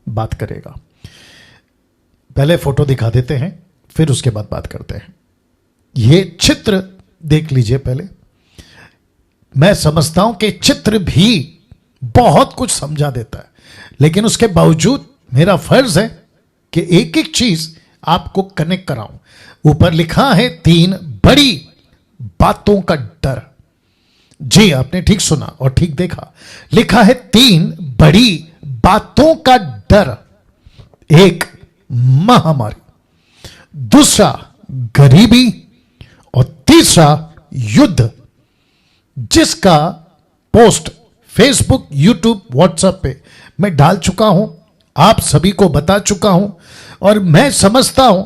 बात करेगा। पहले फोटो दिखा देते हैं, फिर उसके बाद बात करते हैं। ये चित्र देख लीजिए पहले। मैं समझता हूं कि चित्र भी बहुत कुछ समझा देता है, लेकिन उसके बावजूद मेरा फर्ज है कि एक एक चीज आपको कनेक्ट कराऊं। ऊपर लिखा है 3 बड़ी बातों का डर। जी, आपने ठीक सुना और ठीक देखा। लिखा है 3 बड़ी बातों का डर। एक, महामारी, दूसरा गरीबी, और तीसरा युद्ध, जिसका पोस्ट फेसबुक, यूट्यूब, व्हाट्सएप पे मैं डाल चुका हूं, आप सभी को बता चुका हूं। और मैं समझता हूं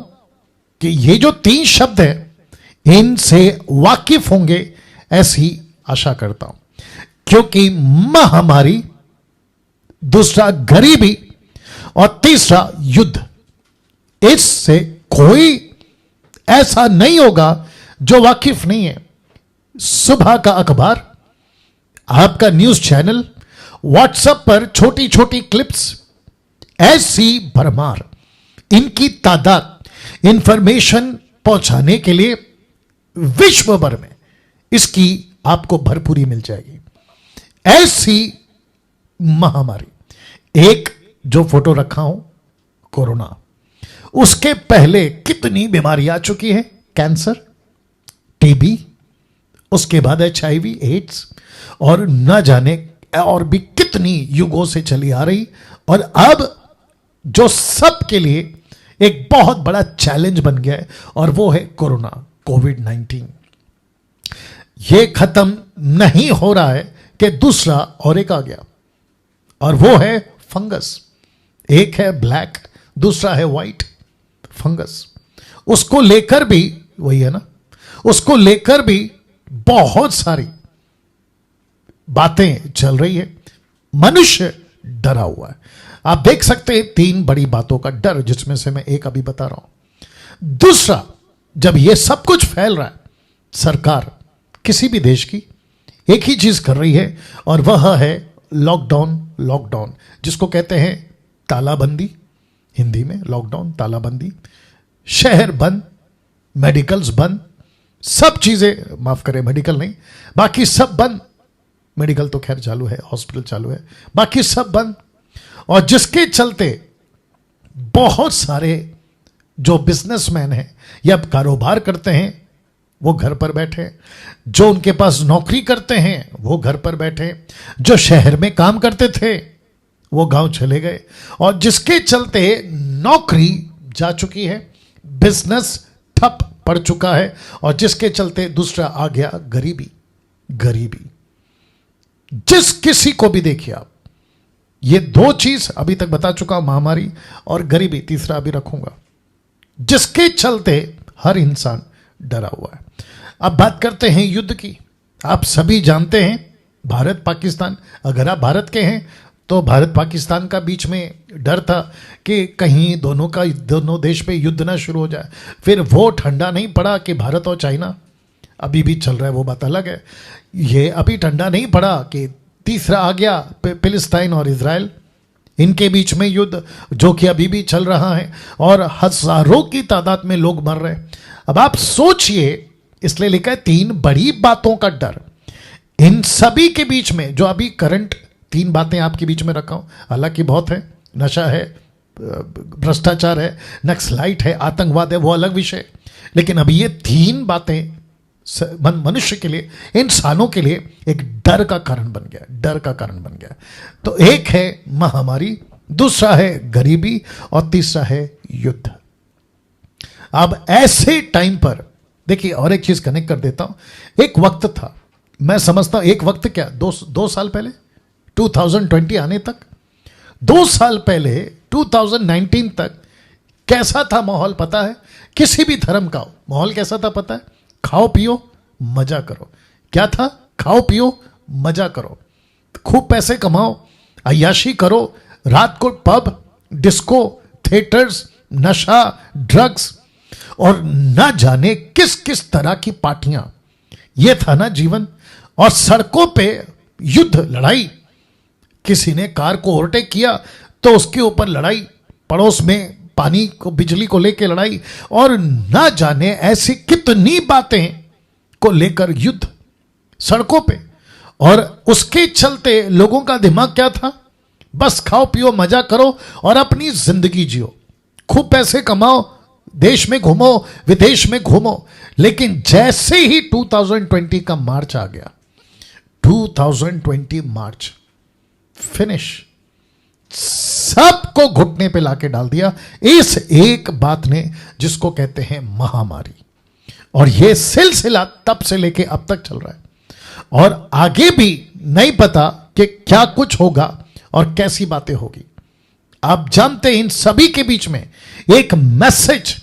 कि ये जो 3 शब्द हैं इनसे वाकिफ होंगे, ऐसी आशा करता हूं। क्योंकि महामारी, दूसरा गरीबी और तीसरा युद्ध, इससे कोई ऐसा नहीं होगा जो वाकिफ नहीं है। सुबह का अखबार, आपका न्यूज चैनल, व्हाट्सएप पर छोटी छोटी क्लिप्स, ऐसी भरमार, इनकी तादाद इंफॉर्मेशन पहुंचाने के लिए विश्व भर में इसकी आपको भरपूरी मिल जाएगी। ऐसी महामारी, एक जो फोटो रखा हूं कोरोना, उसके पहले कितनी बीमारी आ चुकी है, कैंसर, टीबी, उसके बाद HIV, एड्स, और न जाने और भी कितनी युगों से चली आ रही, और अब जो सबके लिए एक बहुत बड़ा चैलेंज बन गया है, और वो है कोरोना, कोविड-19। ये खत्म नहीं हो रहा है कि दूसरा और एक आ गया, और वो है फंगस। एक है ब्लैक, दूसरा है व्हाइट फंगस। उसको लेकर भी वही है ना, उसको लेकर भी बहुत सारी बातें चल रही है। मनुष्य डरा हुआ है। आप देख सकते हैं 3 बड़ी बातों का डर, जिसमें से मैं एक अभी बता रहा हूं। दूसरा, जब यह सब कुछ फैल रहा है, सरकार किसी भी देश की एक ही चीज कर रही है, और वह है लॉकडाउन। लॉकडाउन जिसको कहते हैं तालाबंदी, हिंदी में लॉकडाउन, तालाबंदी। शहर बंद, मेडिकल्स बंद, सब चीजें, माफ करें मेडिकल नहीं, बाकी सब बंद। मेडिकल तो खैर चालू है, हॉस्पिटल चालू है, बाकी सब बंद। और जिसके चलते बहुत सारे जो बिजनेसमैन हैं या कारोबार करते हैं वो घर पर बैठे, जो उनके पास नौकरी करते हैं वो घर पर बैठे, जो शहर में काम करते थे वो गांव चले गए, और जिसके चलते नौकरी जा चुकी है, बिजनेस ठप पड़ चुका है, और जिसके चलते दूसरा आ गया गरीबी। गरीबी जिस किसी को भी देखिए आप, ये 2 चीज अभी तक बता चुका हूं, महामारी और गरीबी, तीसरा अभी रखूंगा, जिसके चलते हर इंसान डरा हुआ है। अब बात करते हैं युद्ध की। आप सभी जानते हैं भारत पाकिस्तान, अगर आप भारत के हैं तो भारत पाकिस्तान का बीच में डर था कि कहीं दोनों देश पे युद्ध ना शुरू हो जाए। फिर वो ठंडा नहीं पड़ा कि भारत और चाइना, अभी भी चल रहा है, वो बात अलग है। ये अभी ठंडा नहीं पड़ा कि तीसरा आ गया फिलिस्तीन और इजराइल, इनके बीच में युद्ध, जो कि अभी भी चल रहा है, और हजारों की तादाद में लोग मर रहे हैं। अब आप सोचिए, इसलिए लिखा है 3 बड़ी बातों का डर। इन सभी के बीच में जो अभी करंट 3 बातें आपके बीच में रखा हूं, हालांकि बहुत है, नशा है, भ्रष्टाचार है, नक्सलाइट है, आतंकवाद है, वो अलग विषय, लेकिन अभी ये 3 बातें मनुष्य के लिए, इंसानों के लिए एक डर का कारण बन गया, डर का कारण बन गया। तो एक है महामारी, दूसरा है गरीबी, और तीसरा है युद्ध। अब ऐसे टाइम पर देखिए, और एक चीज कनेक्ट कर देता हूं। एक वक्त था, मैं समझता हूं, एक वक्त क्या, 2 साल पहले, 2020 आने तक, 2 साल पहले 2019 तक कैसा था माहौल पता है? किसी भी धर्म का माहौल कैसा था पता है? खाओ पियो मजा करो। क्या था? खाओ पियो मजा करो, खूब पैसे कमाओ, अय्याशी करो, रात को पब, डिस्को, थिएटर्स, नशा, ड्रग्स, और न जाने किस किस तरह की पार्टियां। यह था ना जीवन। और सड़कों पे युद्ध, लड़ाई, किसी ने कार को ओवरटेक किया तो उसके ऊपर लड़ाई, पड़ोस में पानी को, बिजली को लेकर लड़ाई, और ना जाने ऐसी कितनी बातें को लेकर युद्ध सड़कों पे। और उसके चलते लोगों का दिमाग क्या था? बस खाओ पियो मजा करो और अपनी जिंदगी जियो, खूब पैसे कमाओ, देश में घूमो, विदेश में घूमो। लेकिन जैसे ही 2020 का मार्च आ गया, 2020 मार्च फिनिश, सबको घुटने पे लाके डाल दिया इस एक बात ने, जिसको कहते हैं महामारी। और यह सिलसिला तब से लेके अब तक चल रहा है, और आगे भी नहीं पता कि क्या कुछ होगा और कैसी बातें होगी। आप जानते हैं, इन सभी के बीच में एक मैसेज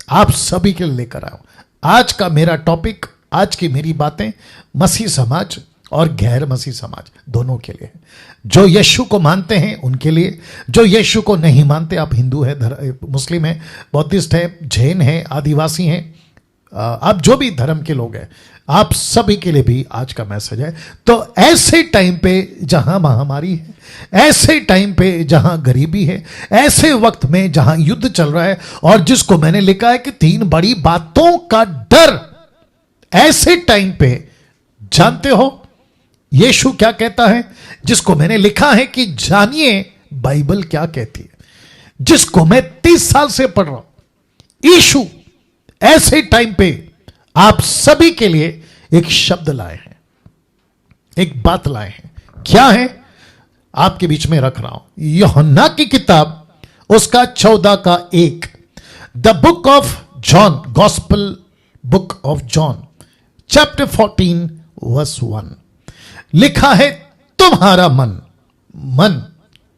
आप सभी के लिए लेकर आया हूं। आज का मेरा टॉपिक, आज की मेरी बातें मसीह समाज और गैर मसीह समाज दोनों के लिए है। जो यीशु को मानते हैं उनके लिए, जो यीशु को नहीं मानते, आप हिंदू हैं, मुस्लिम हैं, बौद्धिस्ट हैं, जैन हैं, आदिवासी हैं, आप जो भी धर्म के लोग हैं, आप सभी के लिए भी आज का मैसेज है। तो ऐसे टाइम पे जहां महामारी है, ऐसे टाइम पे जहां गरीबी है, ऐसे वक्त में जहां युद्ध चल रहा है, और जिसको मैंने लिखा है कि 3 बड़ी बातों का डर, ऐसे टाइम पे जानते हो यीशु क्या कहता है? जिसको मैंने लिखा है कि जानिए बाइबल क्या कहती है, जिसको मैं 30 साल से पढ़ रहा हूं। यीशु ऐसे टाइम पे आप सभी के लिए एक शब्द लाए हैं, एक बात लाए हैं। क्या है? आपके बीच में रख रहा हूं। यूहन्ना की किताब उसका 14:1, the book of John, gospel book of John, chapter 14 verse 1, लिखा है तुम्हारा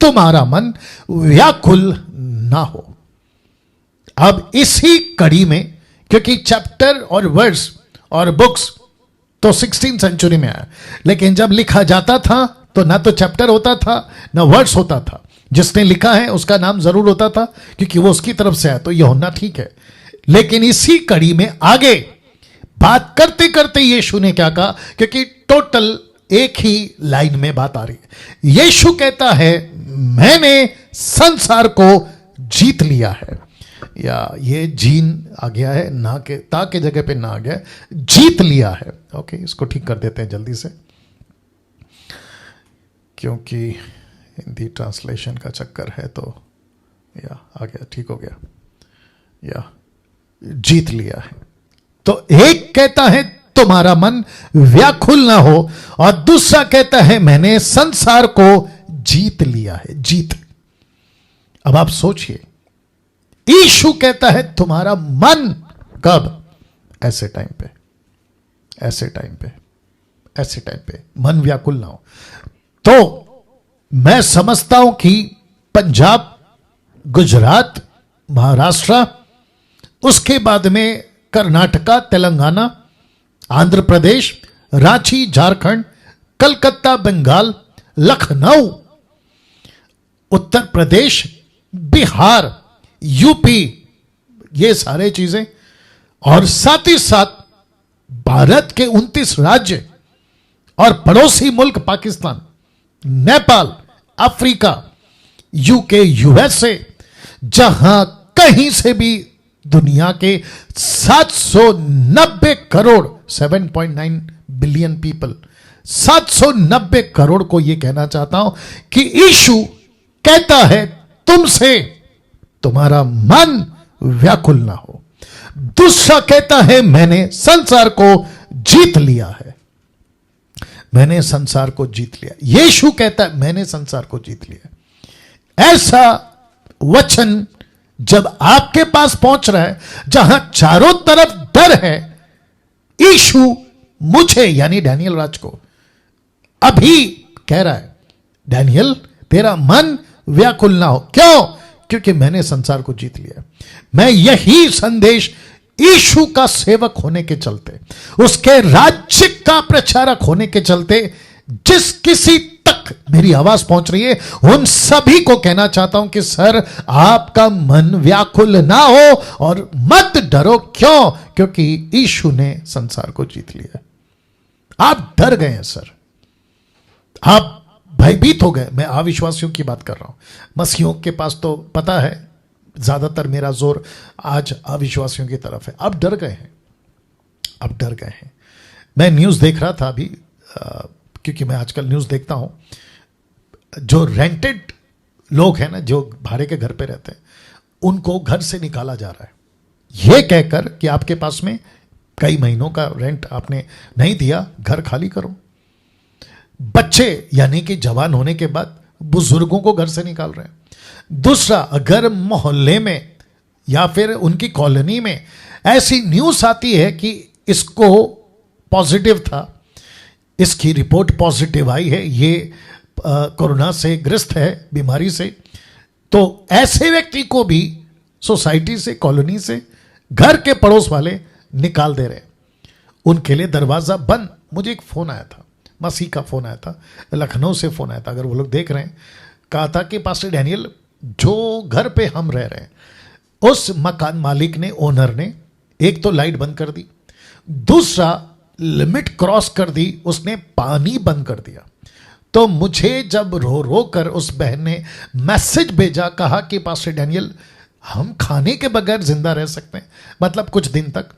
तुम्हारा मन व्याकुल ना हो। अब इसी कड़ी में, क्योंकि चैप्टर और वर्स और बुक्स तो 16th सेंचुरी में आया, लेकिन जब लिखा जाता था तो ना तो चैप्टर होता था ना वर्स होता था। जिसने लिखा है उसका नाम जरूर होता था, क्योंकि वो उसकी तरफ से आया, तो यूहन्ना ठीक है। लेकिन इसी कड़ी में आगे बात करते करते यीशु ने क्या कहा? क्योंकि टोटल एक ही लाइन में बात आ रही है। यीशु कहता है मैंने संसार को जीत लिया है, या ये जीन आ गया है, ना के ता के जगह पे ना आ गया, जीत लिया है। ओके, इसको ठीक कर देते हैं जल्दी से, क्योंकि हिंदी ट्रांसलेशन का चक्कर है। तो या आ गया, ठीक हो गया, या जीत लिया है। तो एक कहता है तुम्हारा मन व्याकुल ना हो, और दूसरा कहता है मैंने संसार को जीत लिया है। जीत। अब आप सोचिए, यीशु कहता है तुम्हारा मन, कब? ऐसे टाइम पे, ऐसे टाइम पे, ऐसे टाइम पे मन व्याकुल ना हो। तो मैं समझता हूं कि पंजाब, गुजरात, महाराष्ट्र, उसके बाद में कर्नाटका, तेलंगाना, आंध्र प्रदेश, रांची झारखंड, कलकत्ता बंगाल, लखनऊ उत्तर प्रदेश, बिहार, यूपी, ये सारे चीजें, और साथ ही साथ भारत के 29 राज्य और पड़ोसी मुल्क Pakistan, Nepal, Africa, UK, USA, जहां कहीं से भी दुनिया के 790 करोड़ 7.9 बिलियन पीपल, 790 करोड़ को यह कहना चाहता हूं कि यीशु कहता है तुमसे तुम्हारा मन व्याकुल ना हो। दूसरा कहता है मैंने संसार को जीत लिया है, मैंने संसार को जीत लिया। यीशु कहता है मैंने संसार को जीत लिया। ऐसा वचन जब आपके पास पहुंच रहा है, जहां चारों तरफ डर है, यीशु मुझे यानी डैनियल राज को अभी कह रहा है डैनियल तेरा मन व्याकुल ना हो। क्यों? क्योंकि मैंने संसार को जीत लिया। मैं यही संदेश यीशु का सेवक होने के चलते, उसके राज्य का प्रचारक होने के चलते, जिस किसी तक मेरी आवाज पहुंच रही है उन सभी को कहना चाहता हूं कि सर आपका मन व्याकुल ना हो और मत डरो। क्यों? क्योंकि यीशु ने संसार को जीत लिया। आप डर गए हैं सर, आप भयभीत हो गए। मैं अविश्वासियों की बात कर रहा हूं। मसीहियों के पास तो पता है ज्यादातर मेरा जोर आज अविश्वासियों की तरफ है। अब डर गए हैं, अब डर गए हैं। मैं न्यूज़ देख रहा था अभी, क्योंकि मैं आजकल न्यूज़ देखता हूं। जो रेंटेड लोग हैं ना, जो भाड़े के घर पे रहते हैं, उनको घर से निकाला जा रहा है ये कहकर कि आपके पास में कई महीनों का रेंट आपने नहीं दिया, घर खाली करो। बच्चे यानी कि जवान होने के बाद बुजुर्गों को घर से निकाल रहे हैं। दूसरा, अगर मोहल्ले में या फिर उनकी कॉलोनी में ऐसी न्यूज़ आती है कि इसको पॉजिटिव था, इसकी रिपोर्ट पॉजिटिव आई है, ये कोरोना से ग्रस्त है, बीमारी से, तो ऐसे व्यक्ति को भी सोसाइटी से, कॉलोनी से, घर के पड़ोस वाले निकाल दे रहे हैं। उनके लिए दरवाजा बंद। मुझे एक फोन आया था, मसीह का फोन आया था, लखनऊ से फोन आया था, अगर वो लोग देख रहे हैं। कहा था कि पास्टर डैनियल, जो घर पे हम रह रहे हैं, उस मकान मालिक ने, ओनर ने, एक तो लाइट बंद कर दी, दूसरा लिमिट क्रॉस कर दी, उसने पानी बंद कर दिया। तो मुझे जब रो रो कर उस बहन ने मैसेज भेजा, कहा कि पास्टर डैनियल, हम खाने के बगैर जिंदा रह सकते हैं, मतलब कुछ दिन तक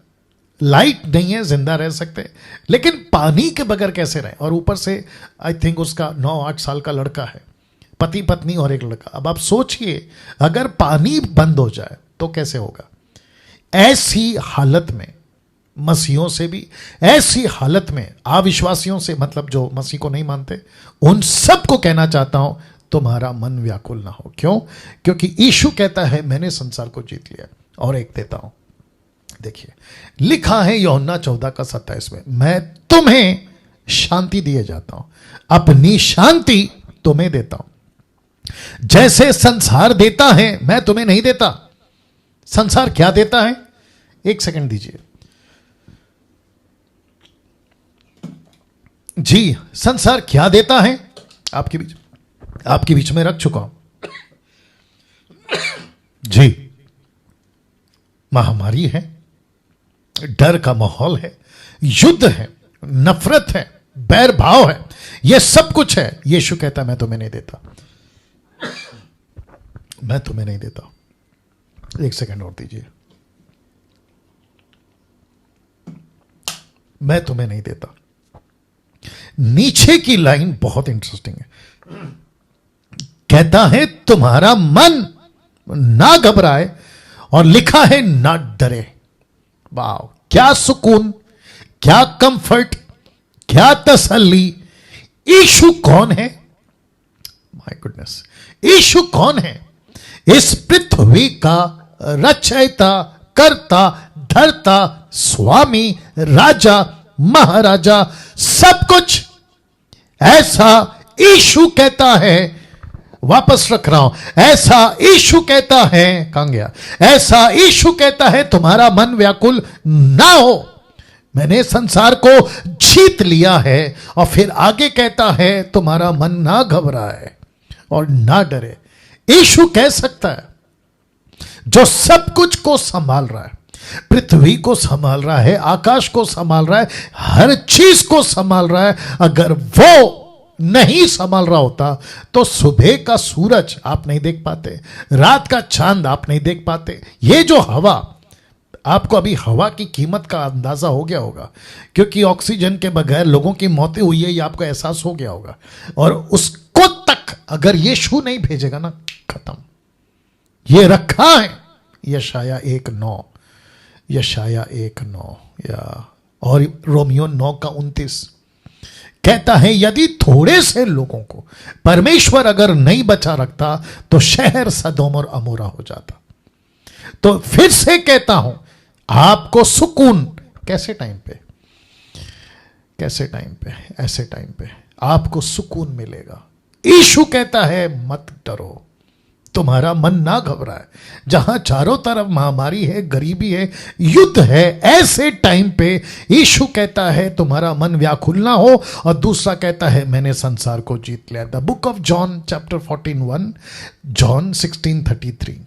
लाइट नहीं है, जिंदा रह सकते हैं, लेकिन पानी के बगैर कैसे रहे। और ऊपर से आई थिंक उसका 9-8 साल का लड़का है, पति पत्नी और एक लड़का। अब आप सोचिए, अगर पानी बंद हो जाए तो कैसे होगा। ऐसी हालत में मसीहों से भी, ऐसी हालत में अविश्वासियों से, मतलब जो मसीह को नहीं मानते, उन सबको कहना चाहता हूं, तुम्हारा मन व्याकुल ना हो। क्यों? क्योंकि यीशु कहता है मैंने संसार को जीत लिया। और एक देता हूं, देखिए, लिखा है यूहन्ना 14:27 में, मैं तुम्हें शांति दिए जाता हूं, अपनी शांति तुम्हें देता हूं। जैसे संसार देता है मैं तुम्हें नहीं देता। संसार क्या देता है? एक सेकंड दीजिए जी। संसार क्या देता है? आपके बीच में रख चुका हूं जी। महामारी है, डर का माहौल है, युद्ध है, नफरत है, बैर भाव है, यह सब कुछ है। यीशु कहता मैं तुम्हें नहीं देता, मैं तुम्हें नहीं देता। एक सेकंड और दीजिए, मैं तुम्हें नहीं देता। नीचे की लाइन बहुत इंटरेस्टिंग है। कहता है तुम्हारा मन ना घबराए, और लिखा है ना डरे। वाह, क्या सुकून, क्या कंफर्ट, क्या तसल्ली। यीशु कौन है? माय गुडनेस, यीशु कौन है? इस पृथ्वी का रचयिता, कर्ता, धर्ता, स्वामी, राजा, महाराजा, सब कुछ। ऐसा यीशु कहता है, वापस रख रहा हूं, ऐसा यीशु कहता है, कहां गया? ऐसा यीशु कहता है तुम्हारा मन व्याकुल ना हो, मैंने संसार को जीत लिया है। और फिर आगे कहता है तुम्हारा मन ना घबराए और ना डरे। यीशु कह सकता है, जो सब कुछ को संभाल रहा है, पृथ्वी को संभाल रहा है, आकाश को संभाल रहा है, हर चीज को संभाल रहा है। अगर वो नहीं संभाल रहा होता तो सुबह का सूरज आप नहीं देख पाते, रात का चांद आप नहीं देख पाते। ये जो हवा, आपको अभी हवा की कीमत का अंदाजा हो गया होगा, क्योंकि ऑक्सीजन के बगैर लोगों की मौतें हुई है, ये आपको एहसास हो गया होगा। और उसको तक अगर यीशु नहीं भेजेगा ना, खत्म। ये रखा है यशाया 1:9, यशाया 1:9 या और रोमियो 9:29 कहता है यदि थोड़े से लोगों को परमेश्वर अगर नहीं बचा रखता तो शहर सदोम और अमोरा हो जाता। तो फिर से कहता हूं, आपको सुकून कैसे टाइम पे, कैसे टाइम पे, ऐसे टाइम पे आपको सुकून मिलेगा। यीशु कहता है मत डरो, तुम्हारा मन ना घबराए। जहां चारों तरफ महामारी है, गरीबी है, युद्ध है, ऐसे टाइम पे यीशु कहता है तुम्हारा मन व्याकुल ना हो। और दूसरा कहता है मैंने संसार को जीत लिया। The book of John chapter 14:1, John 16:33।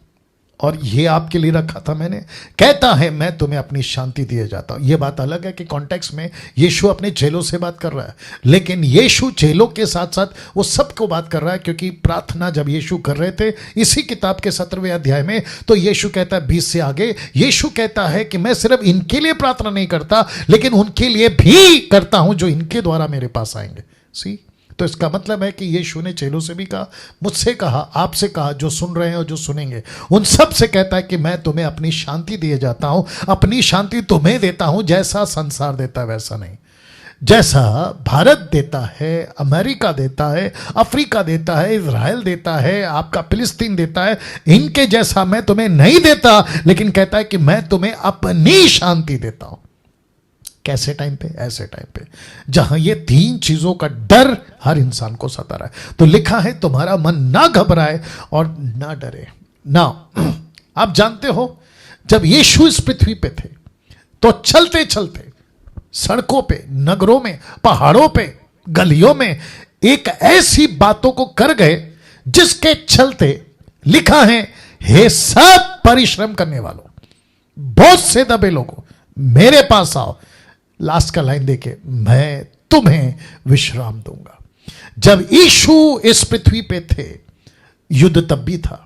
और ये आपके लिए रखा था मैंने, कहता है मैं तुम्हें अपनी शांति दिए जाता हूं। ये बात अलग है कि कॉन्टेक्स्ट में यीशु अपने चेलों से बात कर रहा है, लेकिन यीशु चेलों के साथ साथ वो सबको बात कर रहा है, क्योंकि प्रार्थना जब यीशु कर रहे थे इसी किताब के 17वें अध्याय में, तो यीशु कहता है 20 से आगे, यीशु कहता है कि मैं सिर्फ इनके लिए प्रार्थना नहीं करता, लेकिन उनके लिए भी करता हूं जो इनके द्वारा मेरे पास आएंगे। सी, तो इसका मतलब है कि यीशु ने चेलों से भी कहा, मुझसे कहा, आपसे कहा, जो सुन रहे हैं और जो सुनेंगे उन सब से कहता है कि मैं तुम्हें अपनी शांति दिए जाता हूं, अपनी शांति तुम्हें देता हूं, जैसा संसार देता है वैसा नहीं। जैसा भारत देता है, अमेरिका देता है, अफ्रीका देता है, इजराइल देता है, आपका फिलिस्तीन देता है, इनके जैसा मैं तुम्हें नहीं देता, लेकिन कहता है कि मैं तुम्हें अपनी शांति देता हूं। कैसे टाइम पे? ऐसे टाइम पे जहां ये तीन चीजों का डर हर इंसान को सता रहा है। तो लिखा है तुम्हारा मन ना घबराए और ना डरे ना। आप जानते हो जब यीशु इस पृथ्वी पे थे तो चलते चलते सड़कों पे, नगरों में, पहाड़ों पे, गलियों में एक ऐसी बातों को कर गए जिसके चलते लिखा है, हे सब परिश्रम करने वालों, बहुत से दबे लोगों, मेरे पास आओ। लास्ट का लाइन देखे, मैं तुम्हें विश्राम दूंगा। जब यीशु इस पृथ्वी पे थे, युद्ध तब भी था,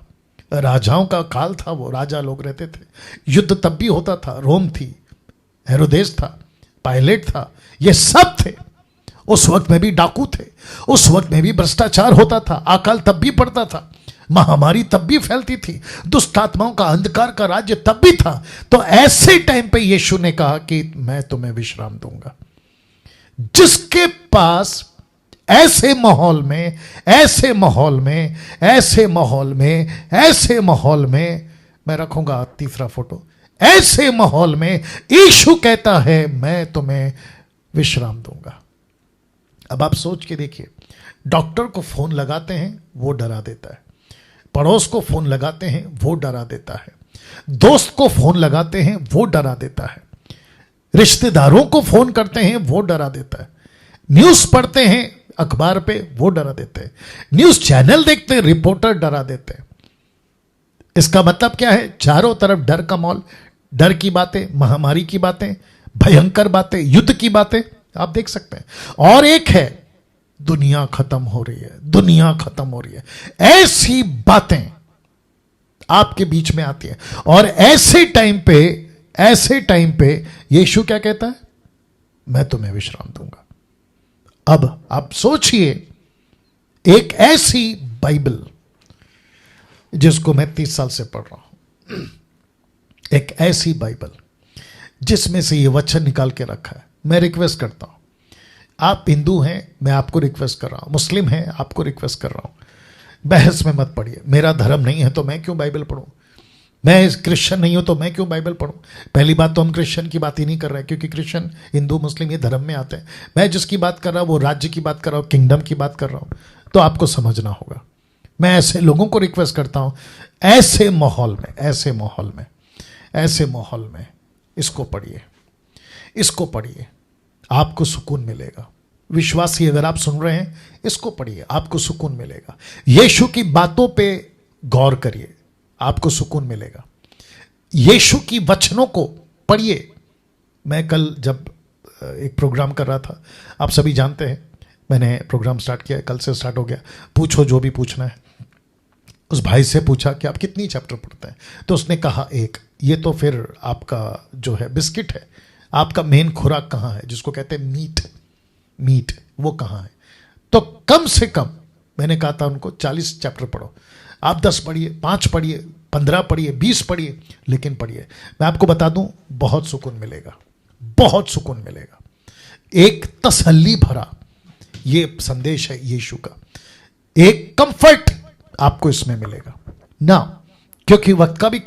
राजाओं का काल था, वो राजा लोग रहते थे, युद्ध तब भी होता था, रोम थी, हेरोदेस था, पायलट था, ये सब थे। उस वक्त में भी डाकू थे, उस वक्त में भी भ्रष्टाचार होता था, अकाल तब भी पड़ता था, महामारी तब भी फैलती थी, दुष्ट आत्माओं का अंधकार का राज्य तब भी था। तो ऐसे टाइम पे यीशु ने कहा कि मैं तुम्हें विश्राम दूंगा। जिसके पास ऐसे माहौल में, ऐसे माहौल में, ऐसे माहौल में, ऐसे माहौल में, मैं रखूंगा तीसरा फोटो, ऐसे माहौल में यीशु कहता है मैं तुम्हें विश्राम दूंगा। अब आप सोच के देखिए, डॉक्टर को फोन लगाते हैं वो डरा देता है, पड़ोस को फोन लगाते हैं वो डरा देता है, दोस्त को फोन लगाते हैं वो डरा देता है, रिश्तेदारों को फोन करते हैं वो डरा देता है, न्यूज पढ़ते हैं अखबार पे वो डरा देते हैं, न्यूज चैनल देखते हैं रिपोर्टर डरा देते हैं। इसका मतलब क्या है? चारों तरफ डर का माहौल, डर की बातें, महामारी की बातें, भयंकर बातें, युद्ध की बातें आप देख सकते हैं। और एक है दुनिया खत्म हो रही है, दुनिया खत्म हो रही है, ऐसी बातें आपके बीच में आती है। और ऐसे टाइम पे, ऐसे टाइम पे यीशु क्या कहता है? मैं तुम्हें विश्राम दूंगा। अब आप सोचिए, एक ऐसी बाइबल जिसको मैं 30 साल से पढ़ रहा हूं, एक ऐसी बाइबल जिसमें से ये वचन निकाल के रखा है। मैं रिक्वेस्ट करता हूं, आप हिंदू हैं, मैं आपको रिक्वेस्ट कर रहा हूं, मुस्लिम हैं, आपको रिक्वेस्ट कर रहा हूं, बहस में मत पढ़िए। मेरा धर्म नहीं है तो मैं क्यों बाइबल पढ़ूं? मैं क्रिश्चियन नहीं हूं तो मैं क्यों बाइबल पढ़ूं? पहली बात तो हम क्रिश्चियन की बात ही नहीं कर रहे हैं, क्योंकि क्रिश्चियन, हिंदू, मुस्लिम ये धर्म में आते हैं। मैं जिसकी बात कर रहा हूं वो राज्य की बात कर रहा हूं, किंगडम की बात कर रहा हूं, तो आपको समझना होगा। मैं ऐसे लोगों को रिक्वेस्ट करता हूं, ऐसे माहौल में, ऐसे माहौल में, ऐसे माहौल में इसको पढ़िए, इसको पढ़िए, आपको सुकून मिलेगा। विश्वासी अगर आप सुन रहे हैं, इसको पढ़िए, आपको सुकून मिलेगा। यीशु की बातों पे गौर करिए, आपको सुकून मिलेगा। यीशु की वचनों को पढ़िए। मैं कल जब एक प्रोग्राम कर रहा था, आप सभी जानते हैं, मैंने प्रोग्राम स्टार्ट किया, कल से स्टार्ट हो गया, पूछो जो भी पूछना है। उस भाई से पूछा कि आप कितनी चैप्टर पढ़ते हैं, तो उसने कहा एक। ये तो फिर आपका जो है बिस्किट है, आपका मेन खुराक कहाँ है, जिसको कहते हैं मीट, मीट वो कहाँ है? तो कम से कम मैंने कहा था उनको 40 चैप्टर पढ़ो। आप 10 पढ़िए, 5 पढ़िए, 15 पढ़िए, 20 पढ़िए, लेकिन पढ़िए। मैं आपको बता दूं, बहुत सुकून मिलेगा, बहुत सुकून मिलेगा। एक तसल्ली भरा ये संदेश है यीशु का, एक कंफर्ट आपको इसमें मिलेगा ना, क्योंकि वक्त का भी